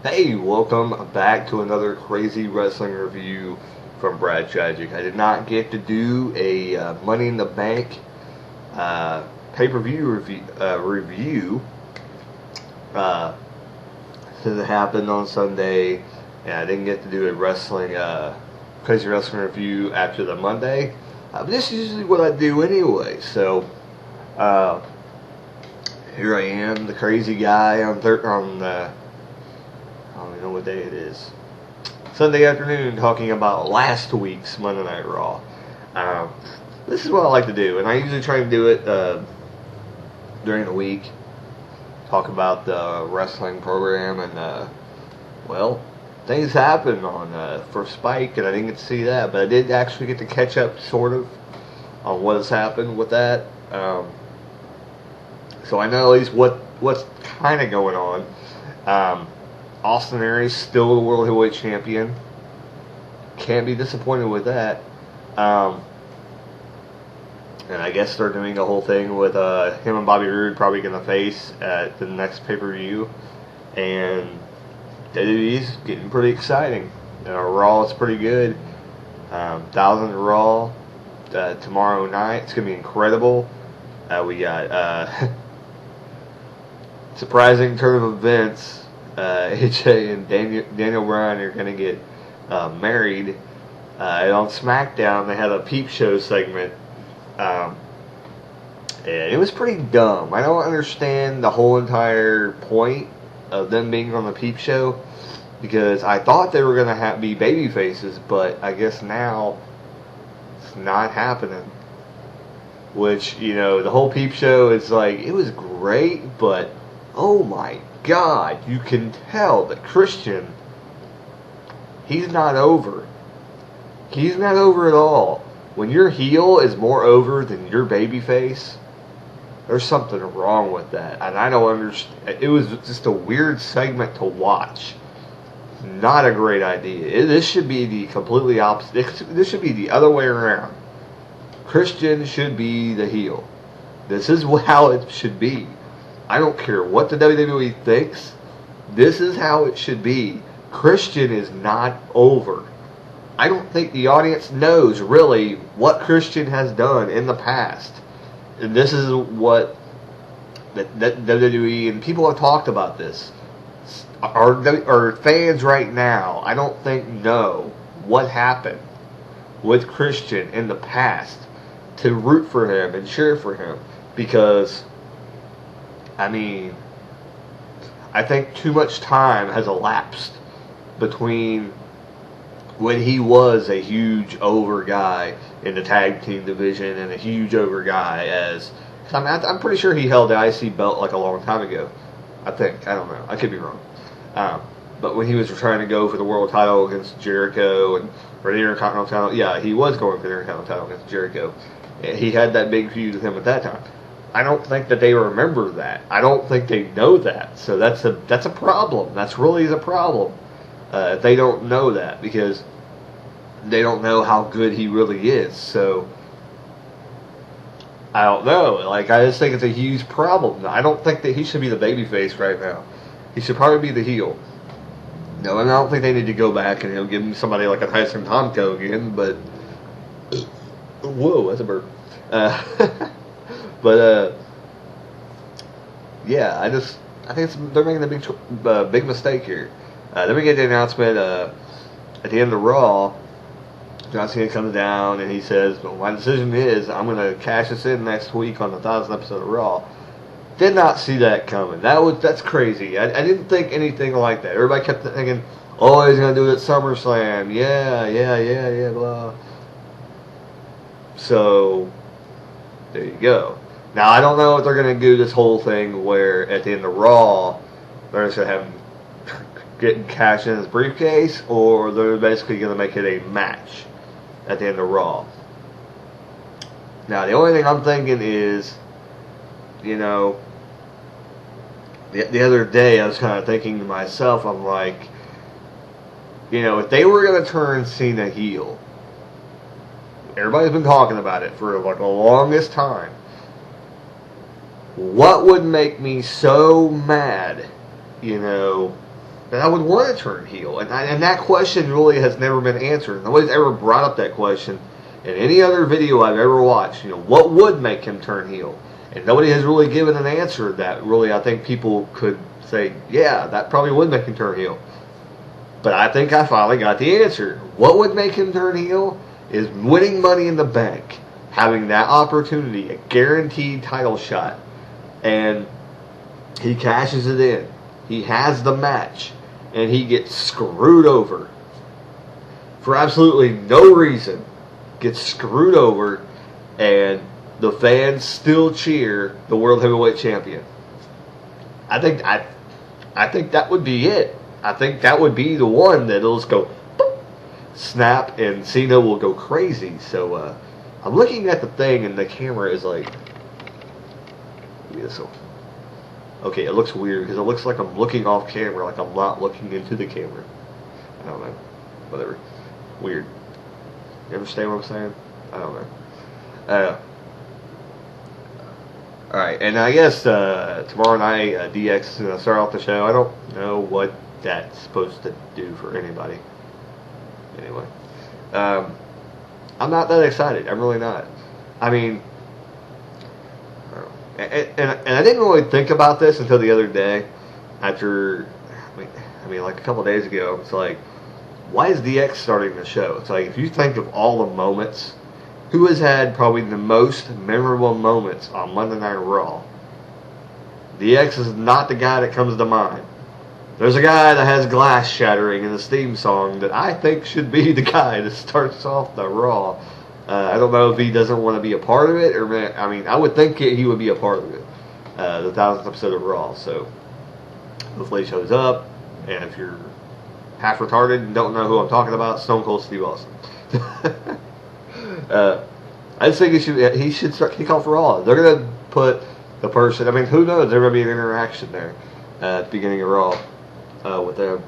Hey, welcome back to another crazy wrestling review from Brad Tragic. I did not get to do a Money in the Bank pay-per-view review uh, since it happened on Sunday, and I didn't get to do a crazy wrestling review after the Monday. But this is usually what I do anyway. So uh, here I am, the crazy guy I don't even know what day it is. Sunday afternoon, talking about last week's Monday Night Raw. Um, this is what I like to do, and I usually try to do it during the week. Talk about the wrestling program, and well, things happened on for Spike, and I didn't get to see that, but I did actually get to catch up, sort of, on what has happened with that. So I know at least what's kind of going on. Austin Aries still the World Heavyweight Champion. Can't be disappointed with that. And I guess they're doing a whole thing with him and Bobby Roode probably going to face at the next pay-per-view. And WWE's getting pretty exciting. Raw is pretty good. 1,000 Raw tomorrow night. It's going to be incredible. We got surprising turn of events. AJ and Daniel Bryan are going to get married. And on SmackDown, they had a peep show segment. And it was pretty dumb. I don't understand the whole entire point of them being on the peep show, because I thought they were going to be baby faces, but I guess now it's not happening. Which, the whole peep show is like, it was great, but oh my God, you can tell that Christian, he's not over. He's not over at all. When your heel is more over than your baby face, there's something wrong with that. And I don't understand. It was just a weird segment to watch. Not a great idea. This should be the completely opposite. This should be the other way around. Christian should be the heel. This is how it should be. I don't care what the WWE thinks. This is how it should be. Christian is not over. I don't think the audience knows really what Christian has done in the past. And this is what that WWE, and people have talked about this. Our fans right now, I don't think know what happened with Christian in the past to root for him and cheer for him, because I think too much time has elapsed between when he was a huge over guy in the tag team division and a huge over guy I'm pretty sure he held the IC belt like a long time ago. I think. I don't know. I could be wrong. But when he was trying to go for the world title against Jericho and for the Intercontinental title, yeah, he was going for the Intercontinental title against Jericho. He had that big feud with him at that time. I don't think that they remember that. I don't think they know that. So that's a problem. That's really a problem. If they don't know that, because they don't know how good he really is. So I don't know. I just think it's a huge problem. I don't think that he should be the babyface right now. He should probably be the heel. No, and I don't think they need to go back and give him somebody like a Tyson Tomko again. But whoa, that's a bird. But yeah, I think they're making a big mistake here. Then we get the announcement at the end of Raw. John Cena comes down and he says, well, my decision is I'm going to cash this in next week on the 1,000th episode of Raw. Did not see that coming. That's crazy. I didn't think anything like that. Everybody kept thinking, oh, he's going to do it at SummerSlam. Yeah, blah. So there you go. Now, I don't know if they're going to do this whole thing where at the end of Raw, they're just going to have him getting cash in his briefcase, or they're basically going to make it a match at the end of Raw. Now, the only thing I'm thinking is, the other day I was kind of thinking to myself, I'm like, if they were going to turn Cena heel, everybody's been talking about it for the longest time. What would make me so mad, that I would want to turn heel. And that question really has never been answered. Nobody's ever brought up that question in any other video I've ever watched. What would make him turn heel? And nobody has really given an answer that really I think people could say, yeah, that probably would make him turn heel. But I think I finally got the answer. What would make him turn heel is winning Money in the Bank, having that opportunity, a guaranteed title shot, and he cashes it in. He has the match, and he gets screwed over for absolutely no reason. Gets screwed over, and the fans still cheer the World Heavyweight Champion. I think that would be it. I think that would be the one that'll just go boop, snap, and Cena will go crazy. So I'm looking at the thing, and the camera is like, maybe this one. Okay, it looks weird because it looks like I'm looking off camera, like I'm not looking into the camera. I don't know. Whatever. Weird. You understand what I'm saying? I don't know. Alright, and I guess tomorrow night DX is going to start off the show. I don't know what that's supposed to do for anybody. Anyway. I'm not that excited. I'm really not. I mean, and I didn't really think about this until the other day. After, I mean, like a couple days ago, it's like, why is DX starting the show? It's like, if you think of all the moments, who has had probably the most memorable moments on Monday Night Raw? DX is not the guy that comes to mind. There's a guy that has glass shattering in his theme song that I think should be the guy that starts off the Raw. I don't know if he doesn't want to be a part of it, or I mean, I would think he would be a part of it. The 1000th episode of Raw. So hopefully he shows up. And if you're half retarded and don't know who I'm talking about, Stone Cold Steve Austin. I just think he should start kick off Raw. They're gonna put the person. I mean, who knows? There may be an interaction there at the beginning of Raw with them.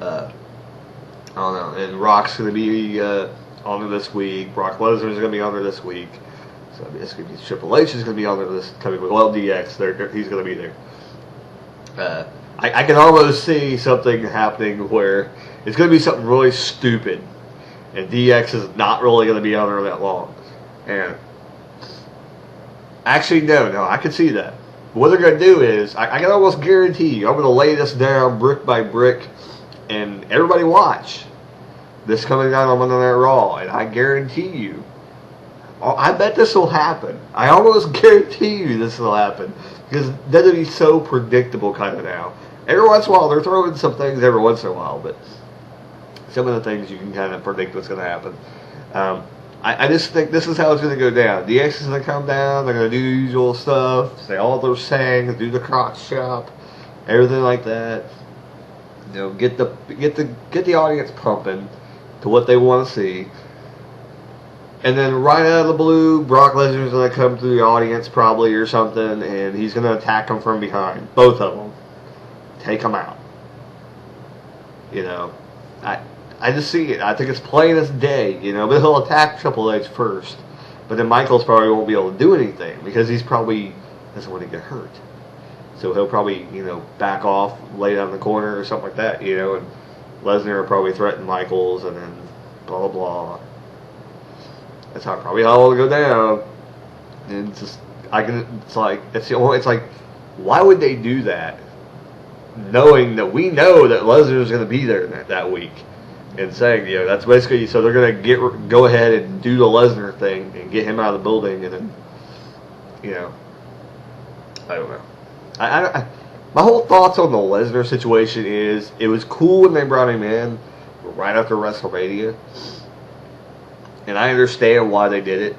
I don't know. And Rock's going to be on there this week. Brock Lesnar's going to be on there this week. So it's going to be Triple H is going to be on there this coming week. Well, DX, he's going to be there. I can almost see something happening where it's going to be something really stupid, and DX is not really going to be on there that long. And actually, no, I can see that. What they're going to do is, I can almost guarantee you, I'm going to lay this down brick by brick, and everybody watch this coming out on Monday Night Raw, and I guarantee you, I bet this will happen. I almost guarantee you this will happen, because WWE's so predictable kind of now. Every once in a while, they're throwing some things every once in a while, but some of the things you can kind of predict what's going to happen. I just think this is how it's going to go down. DX is going to come down, they're going to do the usual stuff, say all their sayings, do the crotch chop, everything like that. Get the audience pumping to what they want to see. And then right out of the blue, Brock Lesnar's going to come through the audience probably or something, and he's going to attack them from behind. Both of them. Take them out. I just see it. I think it's plain as day, but he'll attack Triple H first. But then Michaels probably won't be able to do anything because he's probably doesn't want to get hurt. So he'll probably, back off, lay down in the corner or something like that, and Lesnar will probably threaten Michaels and then blah, blah, blah. That's probably how it'll go down. And it's like, why would they do that? Knowing that we know that Lesnar's going to be there that week. And saying, that's basically, so they're going to go ahead and do the Lesnar thing and get him out of the building and then, I don't know. My whole thoughts on the Lesnar situation is, it was cool when they brought him in right after WrestleMania. And I understand why they did it.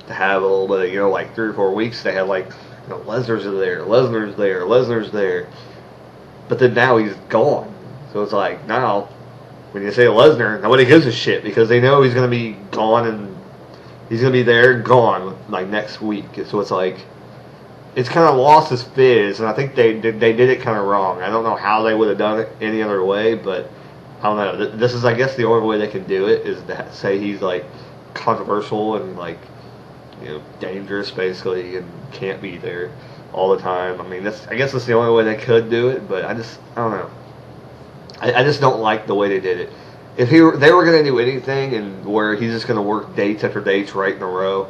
To have a little bit of, like 3 or 4 weeks, they had Lesnar's Lesnar's there. But then now he's gone. So it's like, now, when you say Lesnar, nobody gives a shit because they know he's going to be gone and he's going to be there and gone next week. So it's like, it's kind of lost his fizz, and I think they did it kind of wrong. I don't know how they would have done it any other way, but I don't know. This is, I guess, the only way they can do it is to say he's controversial and dangerous basically and can't be there. all the time. I mean, I guess that's the only way they could do it, but I don't know. I just don't like the way they did it. If they were going to do anything and where he's just going to work dates after dates right in a row,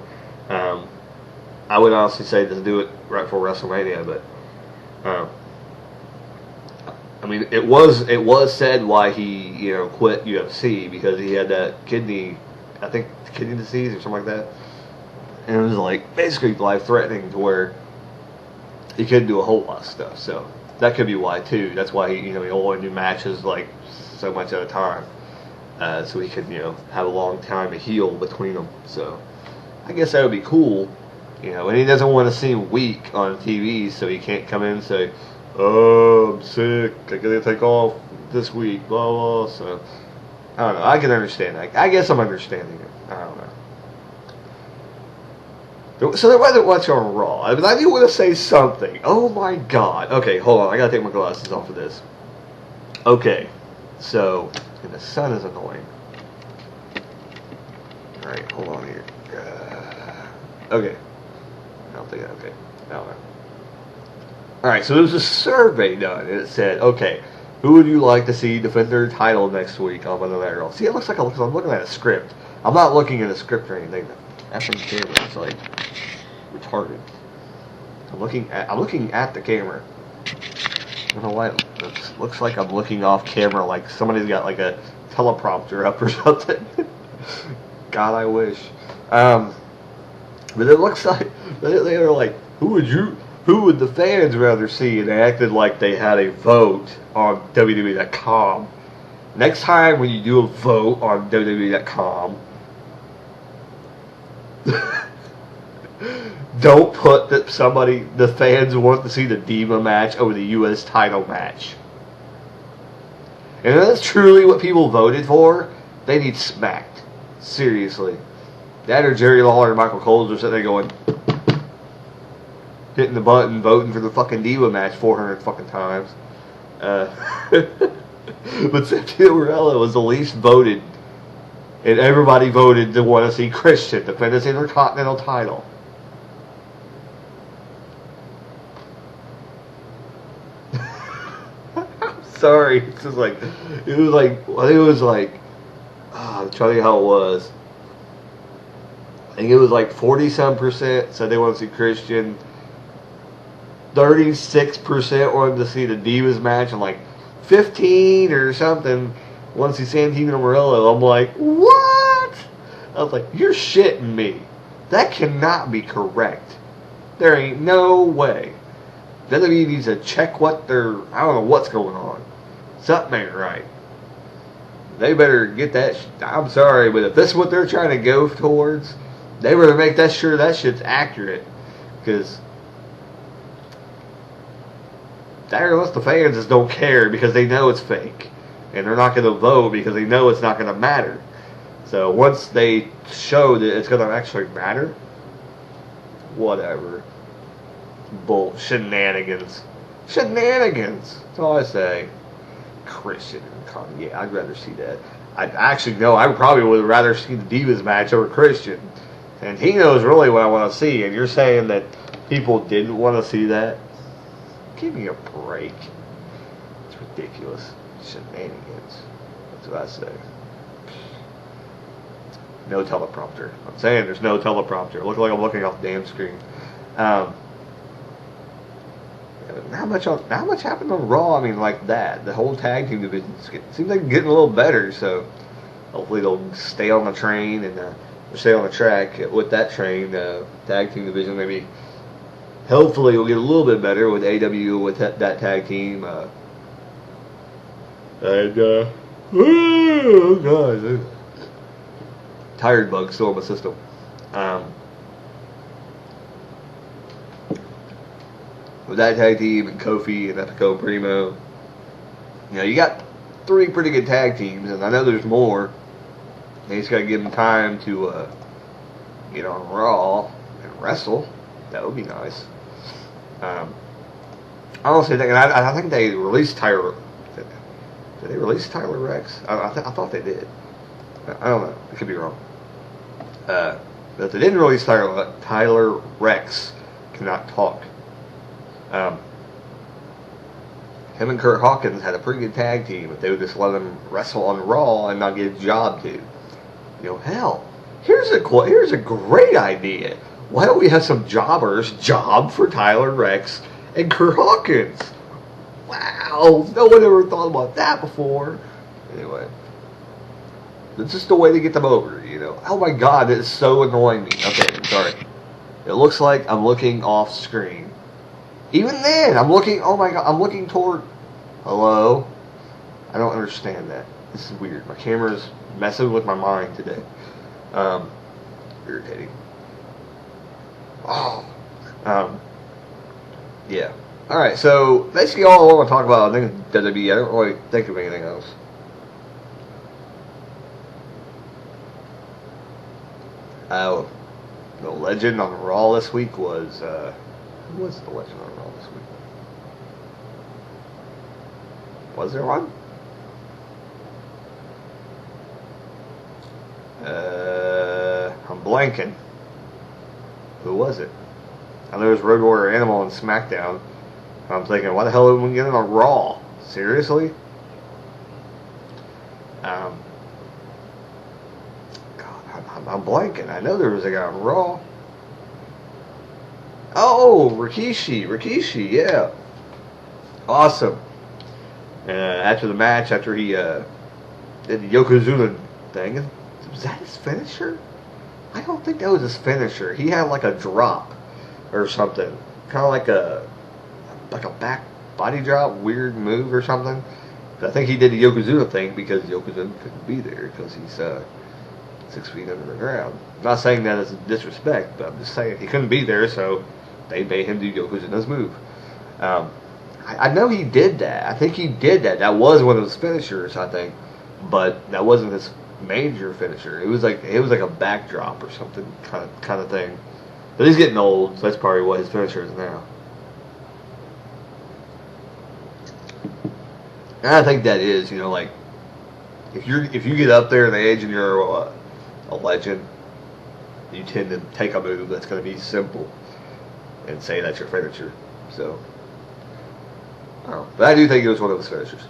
I would honestly say just do it right before WrestleMania. But I mean, it was said why he quit UFC because he had that kidney disease or something like that, and it was like basically life threatening to where he couldn't do a whole lot of stuff. So that could be why too. That's why he only do matches like so much at a time, so he could have a long time to heal between them. So I guess that would be cool, And he doesn't want to seem weak on TV, so he can't come in and say, "Oh, I'm sick. I gotta take off this week." Blah blah. So I don't know. I can understand that. I guess I'm understanding it. I don't know. So there wasn't much on Raw. I mean, I do want to say something. Oh my God. Okay, hold on. I gotta take my glasses off of this. Okay, so and the sun is annoying. All right, hold on here. Okay. I don't think. Okay. I don't know. All right. So there was a survey done, and it said, okay, who would you like to see defend their title next week on Monday Night Raw? See, it looks like I'm looking at a script. I'm not looking at a script or anything. That's from the camera. It's like retarded. I'm looking at the camera. I don't know why it looks like I'm looking off camera, like somebody's got like a teleprompter up or something. God, I wish. But it looks like they were like, who would the fans rather see? And they acted like they had a vote on WWE.com. Next time when you do a vote on WWE.com, don't put that the fans want to see the Diva match over the U.S. title match. And if that's truly what people voted for, they need smacked. Seriously. That or Jerry Lawler and Michael Cole are sitting there going, hitting the button, voting for the fucking Diva match 400 fucking times. But Santino Marella was the least voted. And everybody voted to want to see Christian defend his Intercontinental title. I'm sorry. It's just like, it was like, I'm trying to think how it was. I think it was like 40-some% said they want to see Christian. 36% wanted to see the Divas match, and like 15 or something want to see Santino Marella. I'm like, what? I was like, you're shitting me. That cannot be correct. There ain't no way. WWE needs to check I don't know what's going on. Something ain't right. They better get that. I'm sorry, but if this is what they're trying to go towards, they better make sure that shit's accurate. Because the fans just don't care because they know it's fake. And they're not going to vote because they know it's not going to matter. So once they show that it's going to actually matter, whatever. Shenanigans. Shenanigans. That's all I say. Christian and Kanye. Yeah, I'd rather see that. I probably would rather see the Divas match over Christian. And he knows really what I want to see. And you're saying that people didn't want to see that? Give me a break. It's ridiculous. Shenanigans. That's what I say. No teleprompter. I'm saying there's no teleprompter. It looks like I'm looking off the damn screen. Not much happened on Raw. I mean, like that. The whole tag team division seems like getting a little better. So hopefully they'll stay on the train and stay on the track with that train. Tag team division maybe. Hopefully we'll get a little bit better with AW with that tag team. Oh god, tired bug still in my system. With that tag team and Kofi and Epico Primo, you got 3 pretty good tag teams, and I know there's more. They just gotta give them time to get on Raw and wrestle. That would be nice. I honestly think, and I think they released Tyler. Did they release Tyler Rex? I thought they did. I don't know. I could be wrong. But if they didn't release Tyler Rex cannot talk. Um, him and Kurt Hawkins had a pretty good tag team if they would just let him wrestle on Raw and not get a job to. Hell, here's a great idea. Why don't we have some jobbers job for Tyler Rex and Kurt Hawkins? Wow, no one ever thought about that before. Anyway, it's just a way to get them over, Oh my God, it's so annoying me. Okay, I'm sorry. It looks like I'm looking off screen. Even then, I'm looking, oh my God, I'm looking toward, hello? I don't understand that. This is weird. My camera's messing with my mind today. Irritating. Oh. Yeah. Alright, so basically all I want to talk about, I think, is WWE. I don't really think of anything else. The legend on Raw this week was, who was the legend on Raw this week? Was there one? I'm blanking. Who was it? I know there was Road Warrior Animal on SmackDown. I'm thinking, why the hell did we get it on Raw? Seriously? God, I'm blanking. I know there was a guy on Raw. Oh, Rikishi, yeah. Awesome. After the match, after he did the Yokozuna thing, was that his finisher? I don't think that was his finisher. He had like a drop or something. Kind of like a back body drop, weird move or something. But I think he did the Yokozuna thing because Yokozuna couldn't be there because he's 6 feet under the ground. I'm not saying that as a disrespect, but I'm just saying he couldn't be there, so they made him do Yokozuna's move. I know he did that. I think he did that. That was one of his finishers, I think, but that wasn't his major finisher. It was like a backdrop or something kind of thing. But he's getting old, so that's probably what his finisher is now. And I think that is, like if you get up there in age and you're a legend, you tend to take a move that's going to be simple and say that's your finisher. So, I don't know. But I do think it was one of his finishers.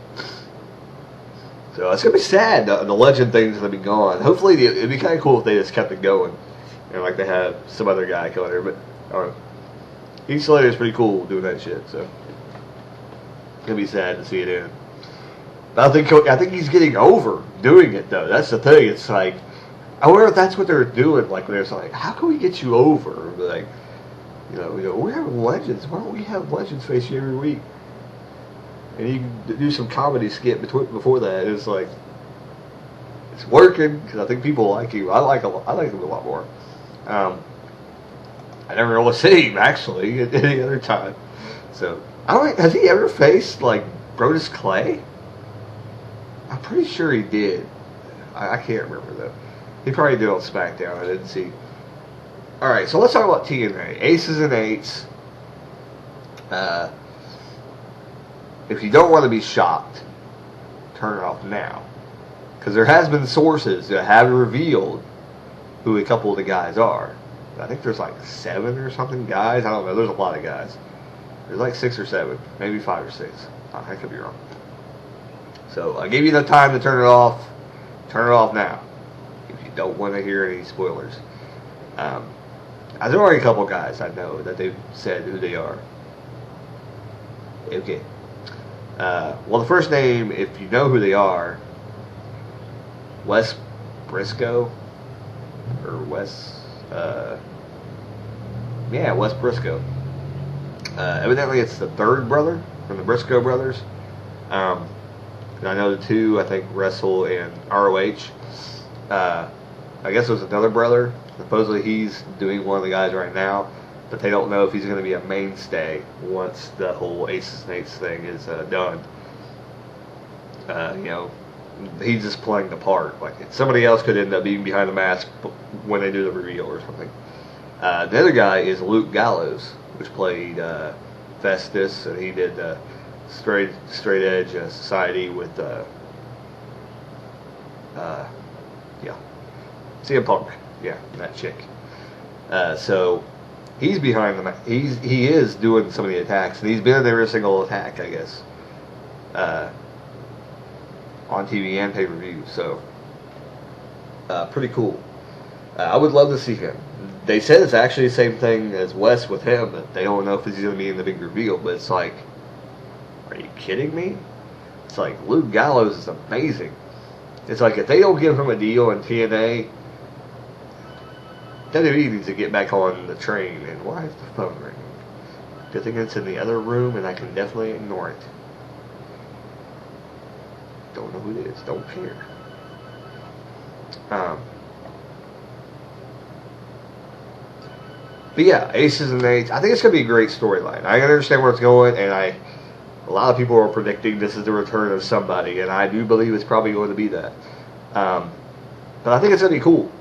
So it's going to be sad. The legend thing's going to be gone. Hopefully, it'd be kind of cool if they just kept it going. Like they have some other guy come there. But, I don't know. Heath Slater's pretty cool doing that shit. So, it's going to be sad to see it end. But I think he's getting over doing it, though. That's the thing. It's like, I wonder if that's what they're doing. Like, when it's like, how can we get you over? Like, we're having legends. Why don't we have legends face you every week? And you can do some comedy skit before that. It's like, it's working because I think people like you. I like him a lot more. I never really see him actually at any other time. So has he ever faced like Brodus Clay? I'm pretty sure he did. I can't remember though. He probably did on SmackDown. I didn't see. All right, so let's talk about TNA. Aces and Eights. If you don't want to be shocked, turn it off now. Because there has been sources that have revealed who a couple of the guys are. I think there's like 7 or something guys. I don't know. There's a lot of guys. There's like 6 or 7. Maybe 5 or 6. I could be wrong. So I gave you the time to turn it off. Turn it off now. If you don't want to hear any spoilers. There's already a couple guys I know that they've said who they are. Okay. Well, the first name, if you know who they are, Wes Briscoe, or Wes Briscoe. Evidently, it's the third brother from the Briscoe brothers. I know the two, I think, wrestle in ROH. I guess there's another brother. Supposedly, he's doing one of the guys right now. But they don't know if he's going to be a mainstay once the whole Aces and Eights thing is done. He's just playing the part. Like somebody else could end up being behind the mask when they do the reveal or something. The other guy is Luke Gallows, which played Festus, and he did Straight Edge Society with CM Punk. Yeah, that chick. So he's behind them. He is doing some of the attacks, and he's been in every single attack, I guess, on TV and pay per view. So, pretty cool. I would love to see him. They said it's actually the same thing as Wes with him, but they don't know if he's going to be in the big reveal. But it's like, are you kidding me? It's like Luke Gallows is amazing. It's like if they don't give him a deal in TNA, WWE needs to get back on the train. And why is the phone ringing? Good thing it's in the other room, and I can definitely ignore it. Don't know who it is. Don't care. But yeah, Aces and Eights. I think it's going to be a great storyline. I understand where it's going, and a lot of people are predicting this is the return of somebody, and I do believe it's probably going to be that. But I think it's going to be cool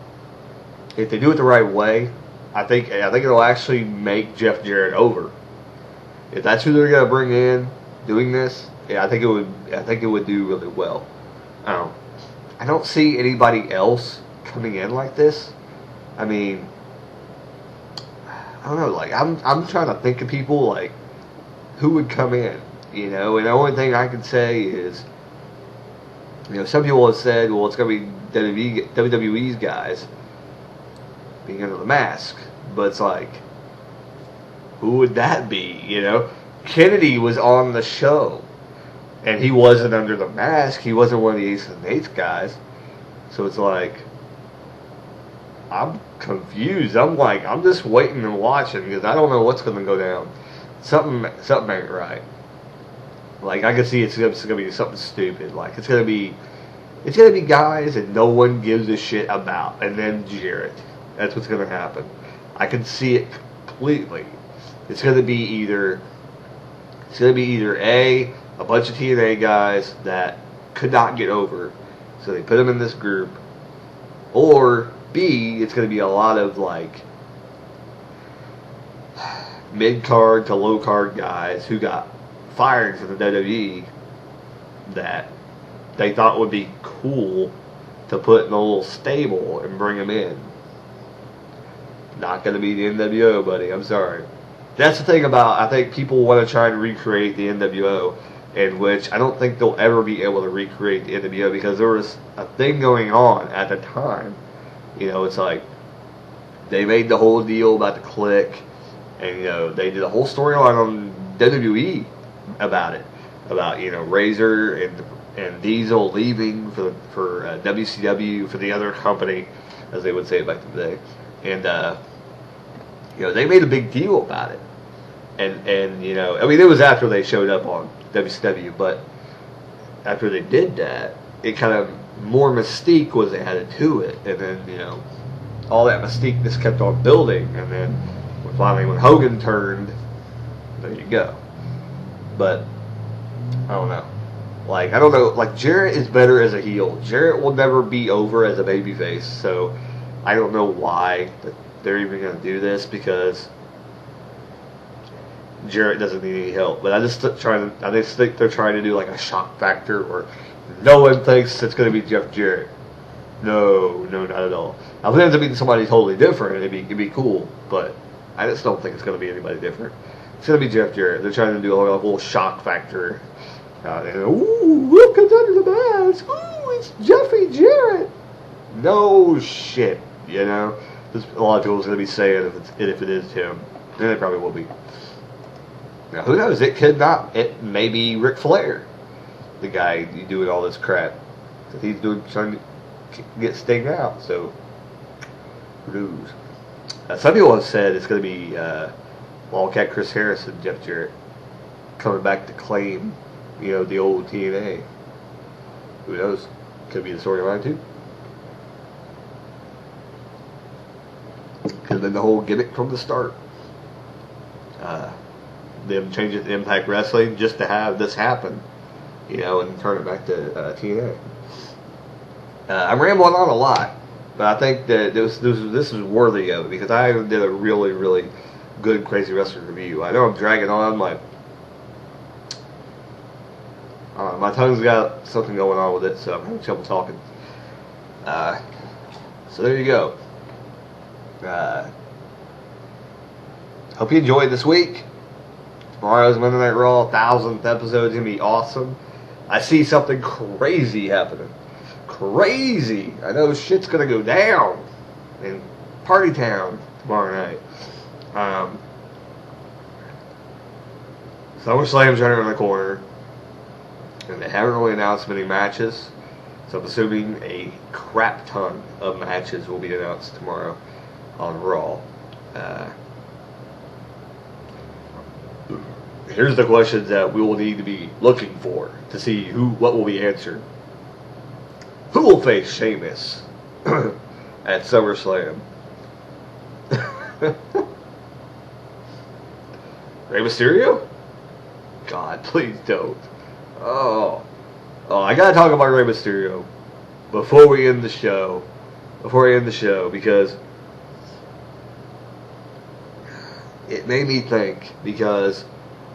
if they do it the right way. I think it'll actually make Jeff Jarrett over. If that's who they're going to bring in doing this, yeah, I think it would do really well. I don't see anybody else coming in like this. I mean, I don't know. Like I'm trying to think of people like who would come in, you know. And the only thing I can say is, you know, some people have said, well, it's going to be WWE's guys being under the mask, but it's like, who would that be? You know, Kennedy was on the show, and he wasn't under the mask. He wasn't one of the Aces and Eights guys. So it's like, I'm confused. I'm just waiting and watching because I don't know what's going to go down. Something ain't right. Like I can see it's going to be something stupid. Like it's going to be guys that no one gives a shit about, and then Jarrett. That's what's going to happen. I can see it completely. It's going to be either a bunch of TNA guys that could not get over, so they put them in this group, or B, it's going to be a lot of like mid-card to low-card guys who got fired from the WWE that they thought would be cool to put in a little stable and bring them in. Not going to be the NWO, buddy. I'm sorry. That's the thing about, I think people want to try and recreate the NWO, in which I don't think they'll ever be able to recreate the NWO because there was a thing going on at the time. You know, it's like they made the whole deal about the Clique, and you know they did a whole storyline on WWE about it, about you know Razor and Diesel leaving for WCW for the other company, as they would say back in the day, and you know they made a big deal about it, and you know I mean it was after they showed up on WCW, but after they did that, it kind of more mystique was added to it, and then you know all that mystique just kept on building, and then finally when Hogan turned, there you go. But I don't know, like Jarrett is better as a heel. Jarrett will never be over as a babyface, so I don't know why they're even going to do this because Jarrett doesn't need any help. But I just think they're trying to do like a shock factor where no one thinks it's going to be Jeff Jarrett. No, not at all. I think it's being somebody totally different. It'd be cool, but I just don't think it's going to be anybody different. It's going to be Jeff Jarrett. They're trying to do a little shock factor. Ooh, look, it's under the mask. Ooh, it's Jeffy Jarrett. No shit, you know. A lot of people's going to be saying if it is him, and it probably will be. Now, who knows? It could not. It may be Ric Flair, the guy doing all this crap that he's trying to get Sting out. So, who knows? Some people have said it's going to be Wildcat Chris Harris and Jeff Jarrett coming back to claim, you know, the old TNA. Who knows? Could be the storyline too. Could have been the whole gimmick from the start. Them change it to Impact Wrestling just to have this happen, you know, and turn it back to TNA. I'm rambling on a lot, but I think that this is worthy of it because I did a really, really good Crazy Wrestling review. I know I'm dragging on. My tongue's got something going on with it, so I'm having trouble talking. So there you go. hope you enjoyed this week. Tomorrow's Monday Night Raw 1000th episode is going to be awesome. I see something crazy happening. Crazy. I know shit's going to go down in Party Town tomorrow night. SummerSlam's right around the corner. And they haven't really announced many matches. So I'm assuming a crap ton of matches will be announced tomorrow on Raw. Here's the questions that we will need to be looking for to see what will be answered. Who will face Sheamus at SummerSlam? Rey Mysterio? God, please don't. Oh, I gotta talk about Rey Mysterio before we end the show. Because it made me think. Because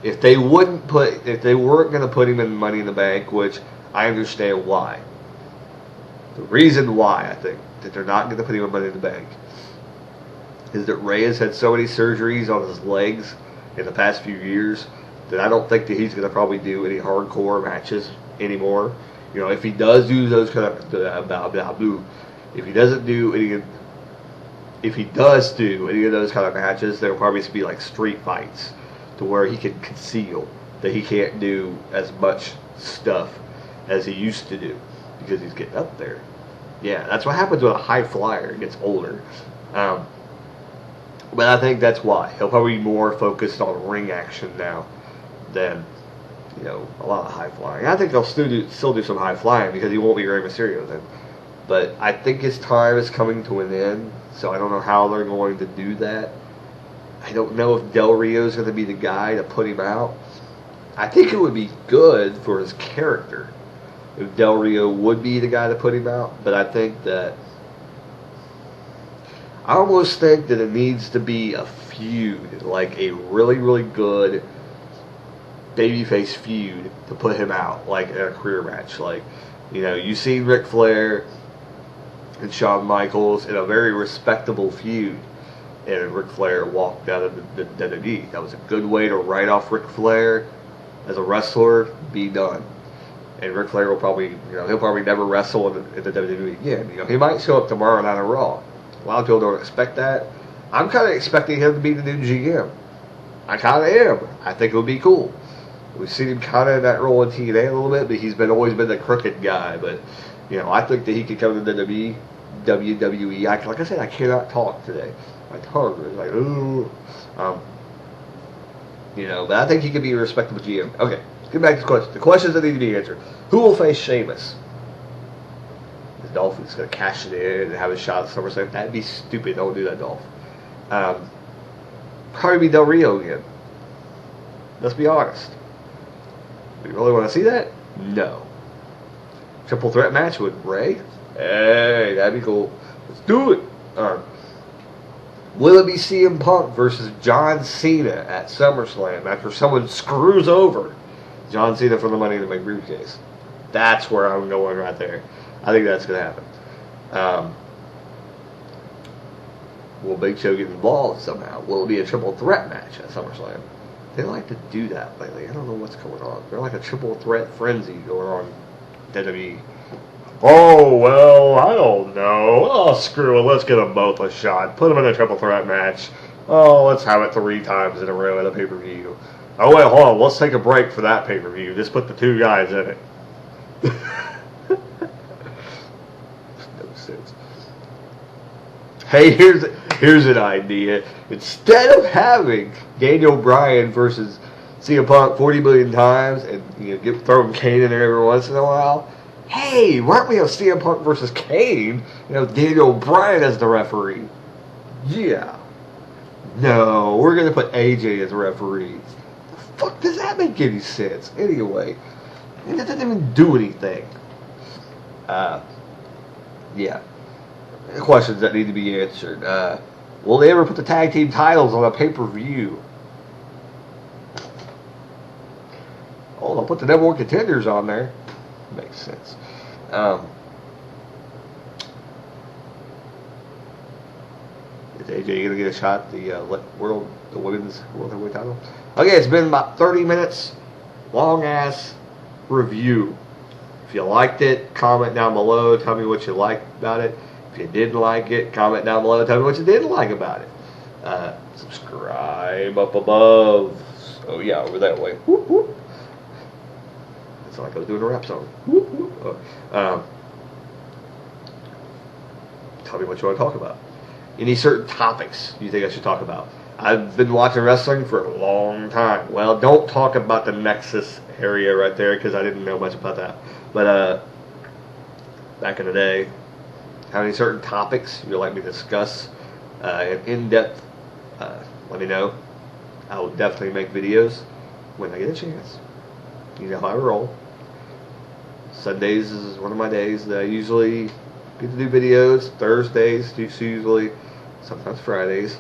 if they weren't gonna put him in Money in the Bank, which I understand why. The reason why I think that they're not gonna put him in Money in the Bank is that Rey has had so many surgeries on his legs in the past few years that I don't think that he's gonna probably do any hardcore matches anymore. You know, if he does do those kind of if he does do any of those kind of matches, there'll probably be like street fights to where he can conceal that he can't do as much stuff as he used to do because he's getting up there. Yeah, that's what happens when a high flyer gets older. But I think that's why he'll probably be more focused on ring action now than, you know, a lot of high flying. I think they'll still do some high flying because he won't be Rey Mysterio then. But I think his time is coming to an end, so I don't know how they're going to do that. I don't know if Del Rio is going to be the guy to put him out. I think it would be good for his character if Del Rio would be the guy to put him out, but I almost think that it needs to be a feud, like a really, really good babyface feud to put him out, like in a career match. Like, you know, you've seen Ric Flair and Shawn Michaels in a very respectable feud, and Ric Flair walked out of the WWE. That was a good way to write off Ric Flair as a wrestler, be done. And Ric Flair will probably, he'll probably never wrestle in the WWE again. You know, he might show up tomorrow night on Raw. A lot of people don't expect that. I'm kind of expecting him to be the new GM. I kind of am. I think it would be cool. We've seen him kind of in that role in TNA a little bit, but he's always been the crooked guy. But, you know, I think that he could come to the WWE. Like I said, I cannot talk today. My tongue is like, ooh. But I think he could be a respectable GM. Okay, let's get back to the questions. The questions that need to be answered. Who will face Sheamus? The Dolphin's going to cash it in and have a shot at SummerSlam. That'd be stupid. Don't do that, Dolph. Probably be Del Rio again. Let's be honest. Do you really want to see that? No. Triple threat match with Rey? Hey, that'd be cool. Let's do it. Will it be CM Punk versus John Cena at SummerSlam after someone screws over John Cena for the Money in the Bank briefcase? That's where I'm going right there. I think that's going to happen. Will Big Show get involved somehow? Will it be a triple threat match at SummerSlam? They like to do that lately. I don't know what's going on. They're like a triple threat frenzy going on in WWE. Oh, well, I don't know. Oh, screw it. Let's give them both a shot. Put them in a triple threat match. Oh, let's have it 3 times in a row at a pay-per-view. Oh, wait, hold on. Let's take a break for that pay-per-view. Just put the 2 guys in it. No sense. Hey, here's an idea. Instead of having Daniel Bryan versus CM Punk 40 million times and throw Kane in there every once in a while, hey, why don't we have CM Punk versus Kane? Daniel Bryan as the referee. Yeah. No, we're going to put AJ as the referee. The fuck does that make any sense? Anyway, it doesn't even do anything. Yeah. Questions that need to be answered. Will they ever put the tag team titles on a pay-per-view? Oh, they'll put the number 1 contenders on there. Makes sense. If Is AJ gonna get a shot at the women's world heavyweight title? Okay, it's been about 30 minutes. Long ass review. If you liked it, comment down below. Tell me what you liked about it. If you didn't like it, comment down below. Tell me what you didn't like about it. Subscribe up above. Oh yeah, over that way. Whoop, whoop. It's like I was doing a rap song. Whoop, whoop. Tell me what you want to talk about. Any certain topics you think I should talk about? I've been watching wrestling for a long time. Well, don't talk about the Nexus area right there because I didn't know much about that. But back in the day, have any certain topics you'd like me to discuss in depth? Let me know. I will definitely make videos when I get a chance. You know how I roll. Sundays is one of my days that I usually get to do videos. Thursdays, usually, sometimes Fridays.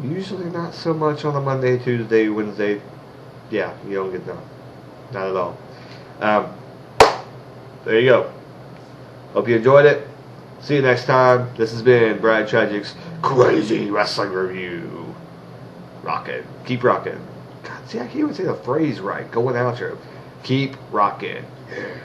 Usually not so much on a Monday, Tuesday, Wednesday. Yeah, you don't get none. Not at all. There you go. Hope you enjoyed it. See you next time. This has been Brad Tragic's Crazy Wrestling Review. Rockin'. Keep rockin'. God, see, I can't even say the phrase right. Going outro. Keep rockin'. Yeah.